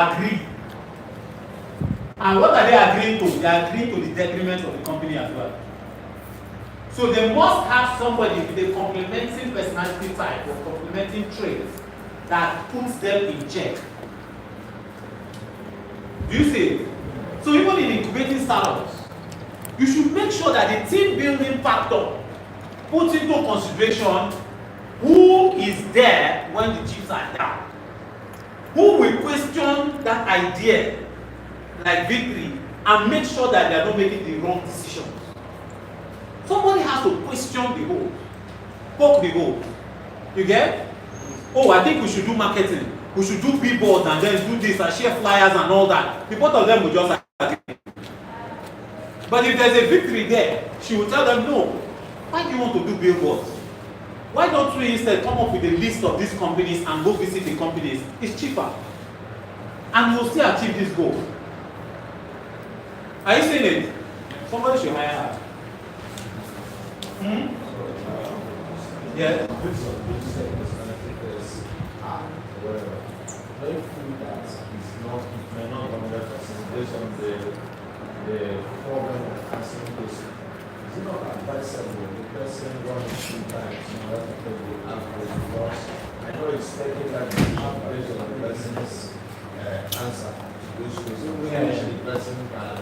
agree. And what are they agreeing to? They are agreeing to the detriment of the company as well. So they must have somebody with a complementing personality type or complementing traits that puts them in check. Do you see it? So even in incubating startups, you should make sure that the team building factor puts into consideration who is there when the chips are down. Who will question that idea like victory and make sure that they are not making the wrong decisions. Somebody has to question the whole, poke the hole. You get? Oh, I think we should do marketing. We should do billboards and then do this and share flyers and all that. The both of them will just agree. But if there's a victory there, she will tell them, no, why do you want to do billboards? Why don't we instead come up with a list of these companies and go visit the companies? It's cheaper. And we'll still achieve this goal. Are you seeing it? Somebody should hire her. Yeah. Based on the problem of answering this, is it not advisable the person running 2 times in order to take the average? Because I know it's taking like the average of the person's answer to those questions. The person can,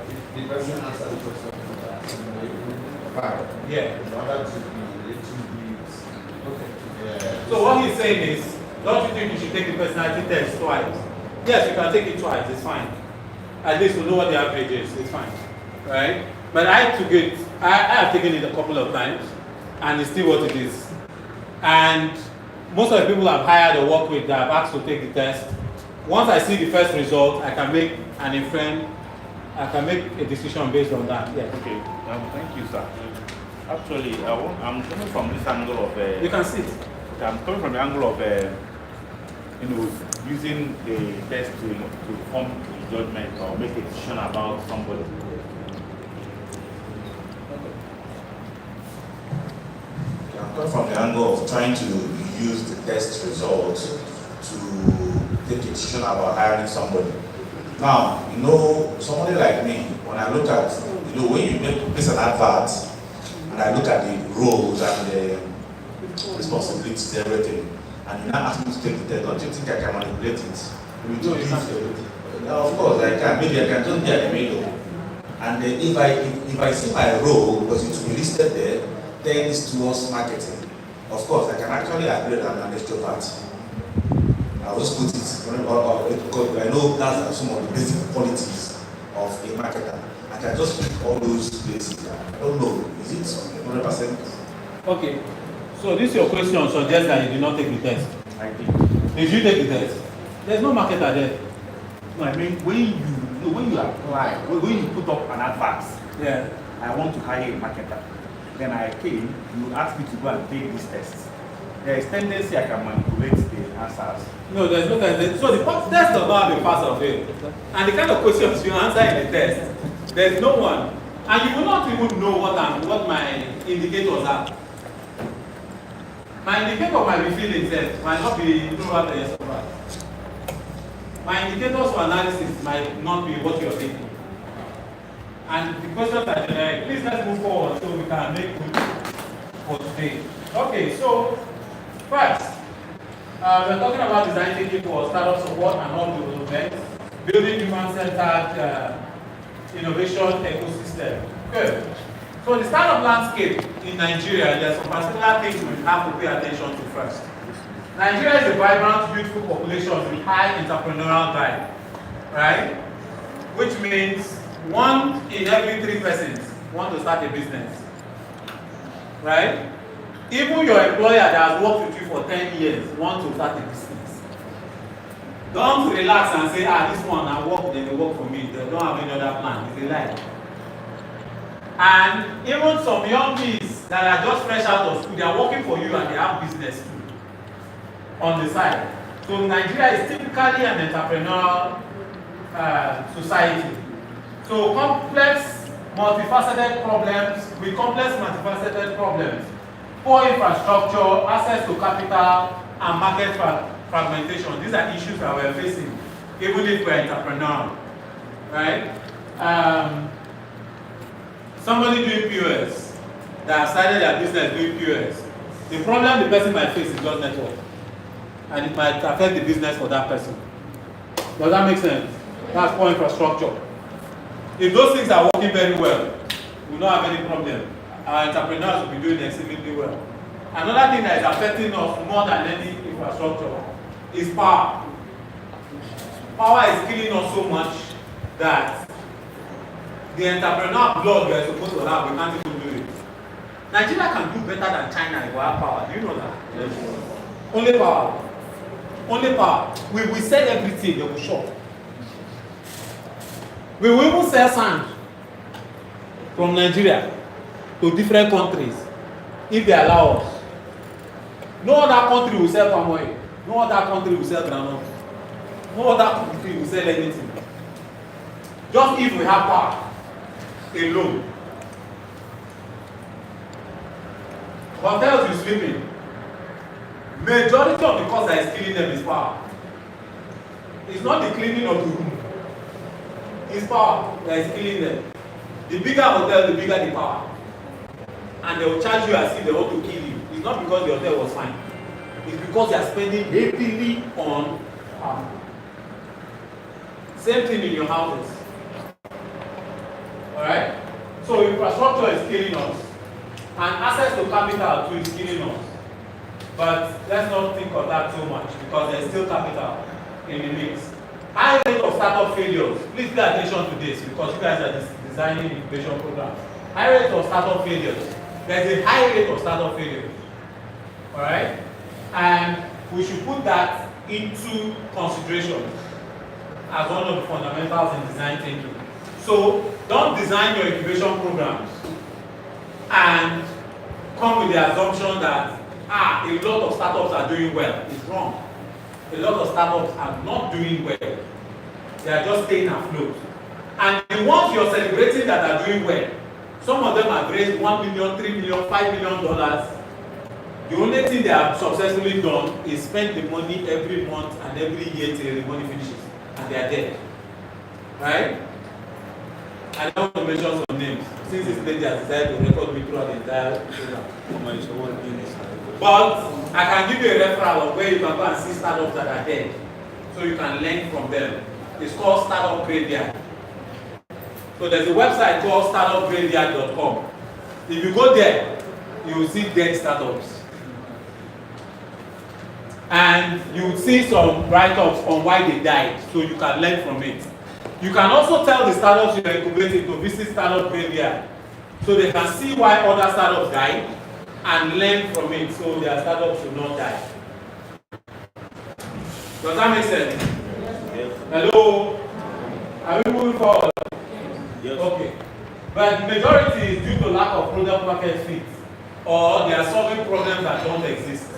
if the person answers the question, yeah. In order to be little bit. Okay. So what he's saying is, don't you think you should take the personality test twice? Yes, you can take it twice, it's fine. At least we know what the average is, it's fine. Right? But I took it, I have taken it a couple of times, and it's still what it is. And most of the people I've hired or worked with that I've asked to take the test, once I see the first result, I can make a decision based on that. Yeah. Okay, thank you, sir. Actually, I'm coming from this angle of... you can see it. Okay, I'm coming from the angle of, using the test to form a judgment or make a decision about somebody. I'm coming from the angle of trying to use the test result to take a decision about hiring somebody. Now, somebody like me, when I look at, when you place an advert, and I look at the roles and the responsibilities, everything, and you now ask me to take the test, don't you think I can manipulate it? Of course, I can. Maybe I can just be at the middle. And then if I see my role, because it will be listed there, then it's towards marketing. Of course, I can actually agree that I'm an extrovert. I'll just put it, because I know that's some of the basic qualities of a marketer. I can just pick all those places. I don't know, is it 100%? Okay. So this your question suggests that you did not take the test. I did. Did you take the test? There's no marketer there. No, I mean when you apply, when you put up an advert, Yeah. I want to hire a marketer. Then I came, you asked me to go and take this test. There is tendency I can manipulate the answers. No, there's no test. So the test does not have a pass or fail. And the kind of questions you answer in the test, there's no one. And you will not even know what my indicators are. My indicator might be feeling itself, might not be throughout the rest of us. My indicators for analysis might not be what you're thinking. And the questions are generic. Please let's move forward so we can make good for today. Okay, so first, we're talking about design thinking for startup support and all development, building human-centered innovation ecosystem. Good. So the startup landscape in Nigeria, there's some particular things we have to pay attention to first. Nigeria is a vibrant, youthful population with high entrepreneurial drive, right? Which means 1 in every 3 persons want to start a business, right? Even your employer that has worked with you for 10 years wants to start a business. Don't relax and say, this one I work, they will work for me. They don't have any other plan. It's a lie. And even some young kids that are just fresh out of school, they are working for you and they have business too on the side. So Nigeria is typically an entrepreneurial society. So complex, multifaceted problems, poor infrastructure, access to capital, and market fragmentation. These are issues that we're facing even if we're entrepreneur, right? Somebody doing POS that started their business doing POS, the problem the person might face is just network, and it might affect the business for that person. Does that make sense? That's poor infrastructure. If those things are working very well, we don't have any problem. Our entrepreneurs will be doing exceedingly well. Another thing that is affecting us more than any infrastructure is power. Power is killing us so much that the entrepreneur blood we are supposed to have, we can't even do it. Nigeria can do better than China if we have power. Do you know that? Yes. Only power. Only power. We will sell everything, they will shop. We will even sell sand from Nigeria to different countries if they allow us. No other country will sell palm oil. No other country will sell groundnut. No other country will sell anything. Just if we have power alone. Hotels you sleep in, majority of the cost that is killing them is power. It's not the cleaning of the room. It's power that is killing them. The bigger hotel, the bigger the power. And they will charge you as if they want to kill you. It's not because the hotel was fine. It's because they are spending heavily on power. Same thing in your houses. Alright? So infrastructure is killing us. And access to capital too is killing us. But let's not think of that too much because there's still capital in the mix. High rate of startup failures. Please pay attention to this because you guys are designing incubation programs. High rate of startup failures. There's a high rate of startup failures. Alright? And we should put that into consideration as one of the fundamentals in design thinking. So don't design your incubation programs and come with the assumption that a lot of startups are doing well. It's wrong. A lot of startups are not doing well. They are just staying afloat. And the ones you're celebrating that are doing well, some of them have raised $1 million, $3 million, $5 million. The only thing they have successfully done is spend the money every month and every year till the money finishes. And they are dead. Right? I don't want to mention some names. Since this lady has decided to record me throughout the entire program. But I can give you a referral of where you can go and see startups that are dead. So you can learn from them. It's called Startup Graveyard. So there's a website called startupgraveyard.com. If you go there, you will see dead startups. And you will see some write-ups on why they died, so you can learn from it. You can also tell the startups you are incubating to visit Startup Graveyard, so they can see why other startups died and learn from it, so their startups should not die. Does that make sense? Yes. Hello? Are we moving forward? Yes. Okay. But the majority is due to lack of product market fit, or they are solving problems that don't exist.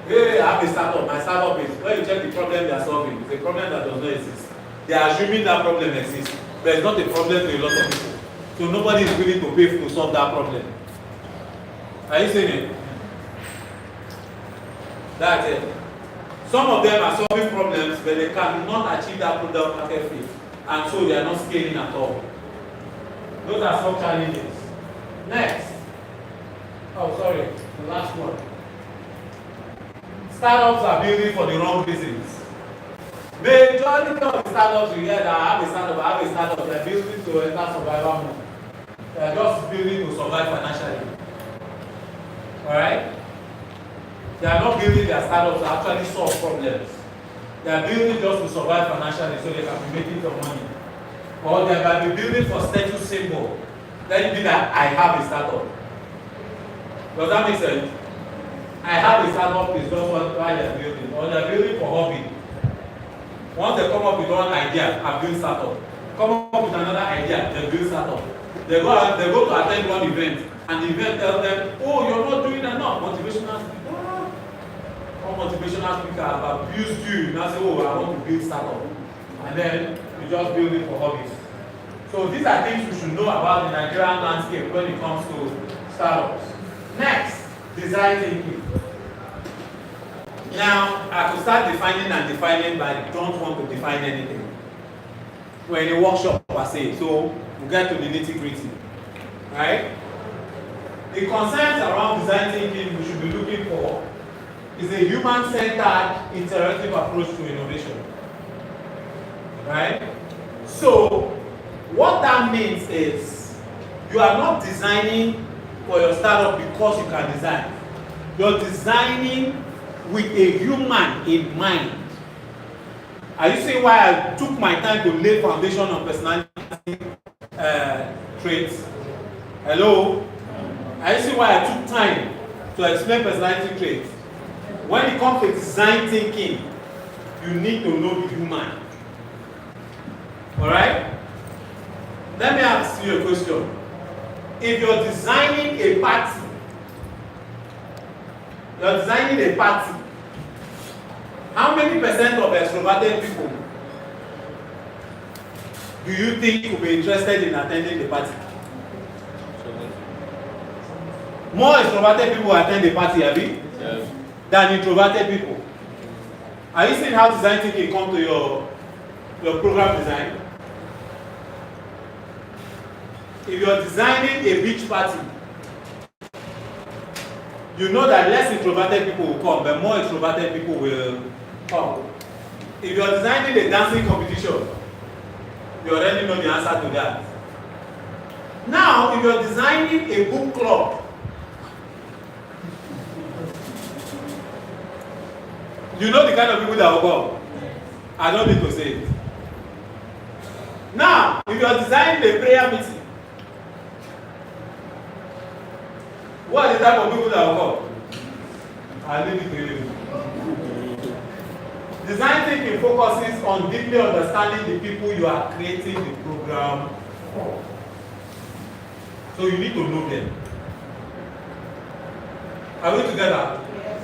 Hey, I have a startup. My startup is, when you check the problem they are solving, it's a problem that does not exist. They are assuming that problem exists, but it's not a problem to a lot of people. So nobody is willing to pay to solve that problem. Are you seeing it? That's it. Some of them are solving problems, but they cannot achieve that product market fit, and so they are not scaling at all. Those are some challenges. Next. Oh, sorry, the last one. Startups are building for the wrong reasons. Majority of the startups you hear that I have a startup, they're building to enter survival mode. They're just building to survive financially. Alright? They are not building their startups to actually solve problems. They are building just to survive financially so they can be making some money. Or they might be building for status symbol. Let it be that I have a startup. Does that make sense? I have a startup is just why they are building. Or they are building for hobby. Once they come up with one idea, I build startup. Come up with another idea, they build startup. They go to attend one event, and the event tells them, oh, you're not doing enough. Motivational speaker. One motivational speaker have abused you. Now say, oh, I want to build startup. And then you just build it for hobbies. So these are things we should know about the Nigerian landscape when it comes to startups. Next, design thinking. Now, I could start defining and defining, but I don't want to define anything. We're in a workshop per se, so we'll get to the nitty-gritty. Right? The concerns around design thinking we should be looking for is a human-centered, interactive approach to innovation. Right? So, what that means is you are not designing for your startup because you can design. You're designing with a human in mind. Are you seeing why I took my time to lay foundation on personality traits? Hello? Are you seeing why I took time to explain personality traits? When it comes to design thinking, you need to know the human. Alright? Let me ask you a question. If you're designing a party, how many percent of extroverted people do you think will be interested in attending the party? More extroverted people attend the party, Abi, yes, than introverted people. Are you seeing how design thinking come to your program design? If you're designing a beach party, you know that less introverted people will come, but more extroverted people will come. If you're designing a dancing competition, you already know the answer to that. Now, if you're designing a book club, you know the kind of people that will come. I don't need to say it. Now, if you're designing a prayer meeting, what are the type of people that will come? I'll leave it to you. Design thinking focuses on deeply understanding the people you are creating the program for. So you need to know them. Are we together? Yes.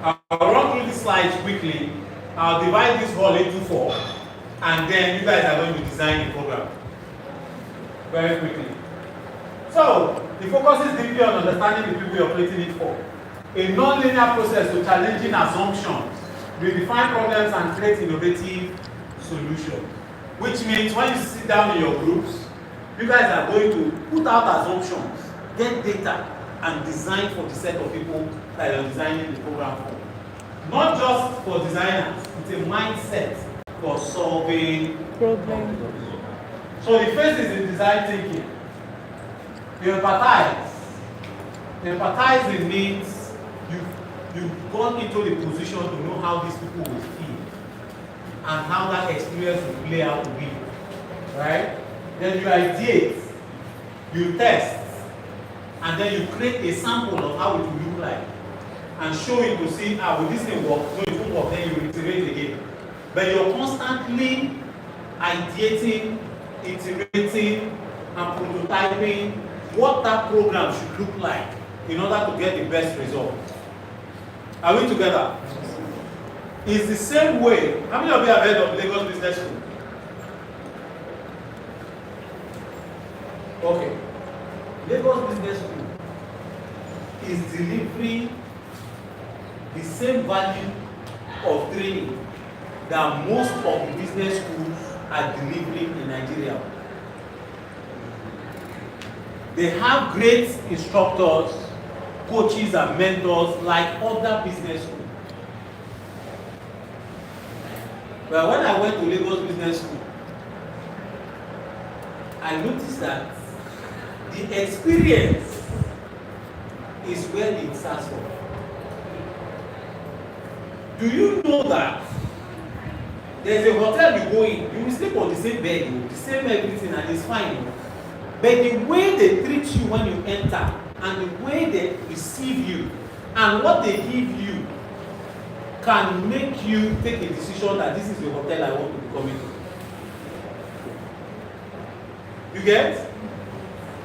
I'll run through these slides quickly. I'll divide this hall into 4. And then you guys are going to design the program very quickly. So, the focus is deeply on understanding the people you're creating it for. A non-linear process to challenging assumptions, redefine problems and create innovative solutions. Which means when you sit down in your groups, you guys are going to put out assumptions, get data, and design for the set of people that you're designing the program for. Not just for designers, it's a mindset for solving problems. So the first is in design thinking. You empathize. Empathizing means you've gone into the position to know how these people will feel and how that experience will play out to be. Right? Then you ideate, you test, and then you create a sample of how it will look like and show it to see, will this thing work? No, it won't work, then you iterate again. But you're constantly ideating, iterating, and prototyping what that program should look like in order to get the best result. Are we together? It's the same way. How many of you have heard of Lagos Business School? Okay. Lagos Business School is delivering the same value of training that most of the business schools are delivering in Nigeria. They have great instructors, coaches, and mentors like other business schools. But when I went to Lagos Business School, I noticed that the experience is where it starts from. Do you know that there's a hotel you go in, you will sleep on the same bed, the same everything, and it's fine. But the way they treat you when you enter, and the way they receive you, and what they give you, can make you take a decision that this is the hotel I want to be coming to. You get?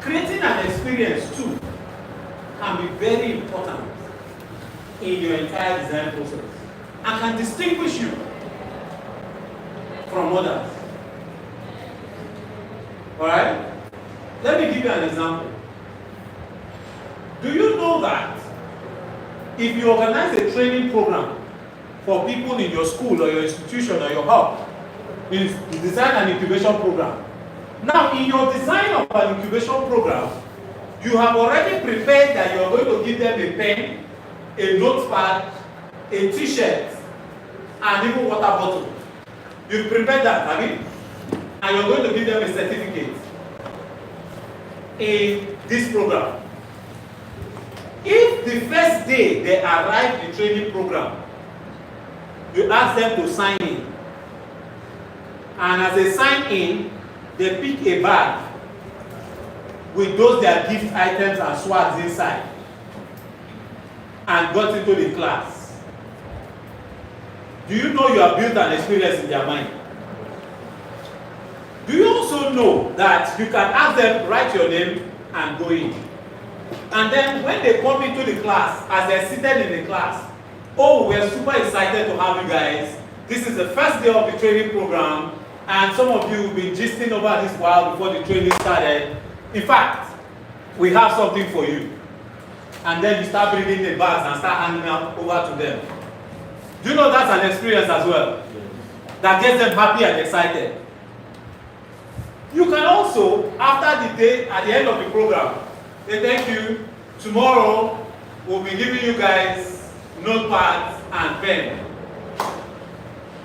Creating an experience too can be very important in your entire design process and can distinguish you from others. Alright? Let me give you an example. Do you know that if you organize a training program for people in your school or your institution or your hub, in design and incubation program, now in your design of an incubation program, you have already prepared that you are going to give them a pen, a notepad, a t-shirt, and even water bottle. You've prepared that, have you? And you're going to give them a certificate in this program. If the first day they arrive in the training program, you ask them to sign in. And as they sign in, they pick a bag with those their gift items and swags inside and got into the class. Do you know you have built an experience in their mind? Do you also know that you can ask them, write your name and go in? And then when they come into the class, as they're seated in the class, oh, we're super excited to have you guys. This is the first day of the training program, and some of you have been gisting over this while before the training started. In fact, we have something for you. And then you start bringing the bags and start handing out over to them. Do you know that's an experience as well? That gets them happy and excited. You can also, after the day, at the end of the program, say thank you. Tomorrow, we'll be giving you guys notepads and pen.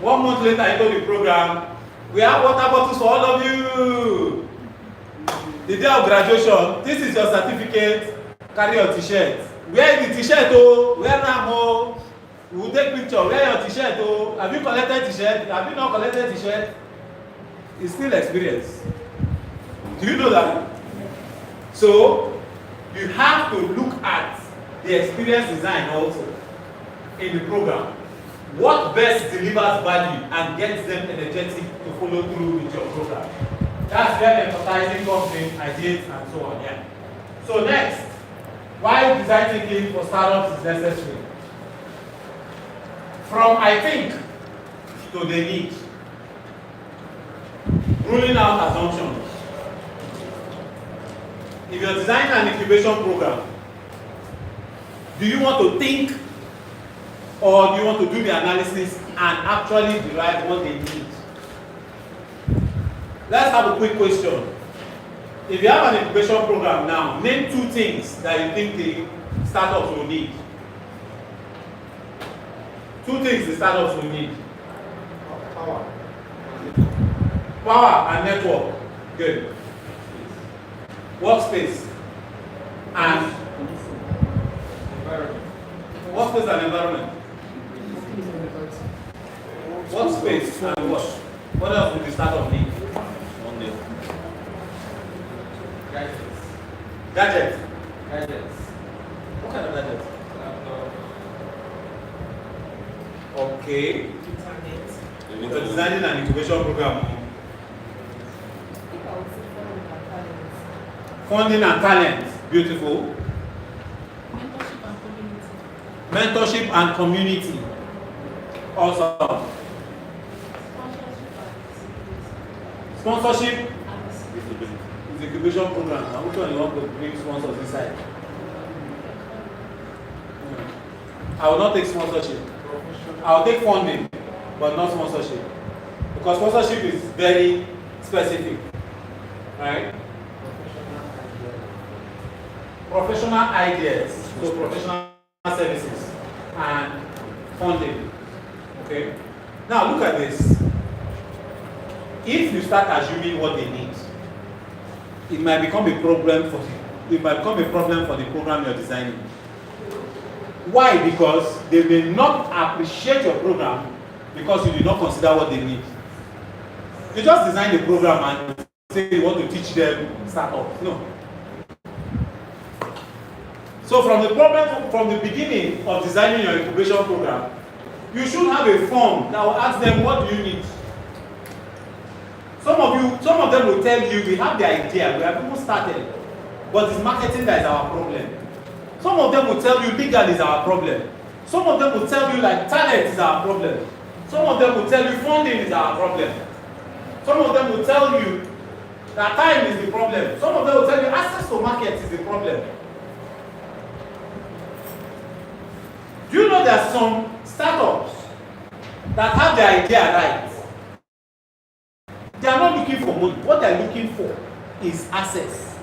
1 month later into the program, we have water bottles for all of you. The day of graduation, this is your certificate. Carry your t-shirt. Wear the t-shirt, oh. Wear them, oh. We will take picture. Wear your t-shirt, oh. Have you collected t-shirt? Have you not collected t-shirt? It's still experience. Do you know that? So, you have to look at the experience design also in the program. What best delivers value and gets them energetic to follow through with your program? That's where emphasizing comes in, ideas and so on. Yeah. So next, why design thinking for startups is necessary? From I think to the need. Ruling out assumptions. If you're designing an incubation program, do you want to think or do you want to do the analysis and actually derive what they need? Let's have a quick question. If you have an incubation program now, name 2 things that you think the startups will need. 2 things the startups will need. Power and network. Good. Workspace and environment. Workspace and environment. Workspace and what? What else would the startup need? Gadgets. Gadgets. Gadgets. What kind of gadgets? Okay. Internet. You're designing an incubation program. Funding and talent. Beautiful. Mentorship and community. Awesome. Sponsorship. It's incubation program. Now, which one you want to bring sponsors inside? I will not take sponsorship. I will take funding, but not sponsorship. Because sponsorship is very specific. Right? Professional ideas, so professional services and funding. Okay? Now look at this. If you start assuming what they need, it might become a problem for the program you're designing. Why? Because they may not appreciate your program because you did not consider what they need. You just design the program and say you want to teach them startup. No. So from the beginning of designing your incubation program, you should have a form that will ask them, what do you need? Some of them will tell you, we have the idea, we have even started, but it's marketing that is our problem. Some of them will tell you legal is our problem. Some of them will tell you like talent is our problem. Some of them will tell you funding is our problem. Some of them will tell you that time is the problem. Some of them will tell you access to market is the problem. Do you know there are some startups that have their idea right? They are not looking for money. What they are looking for is access.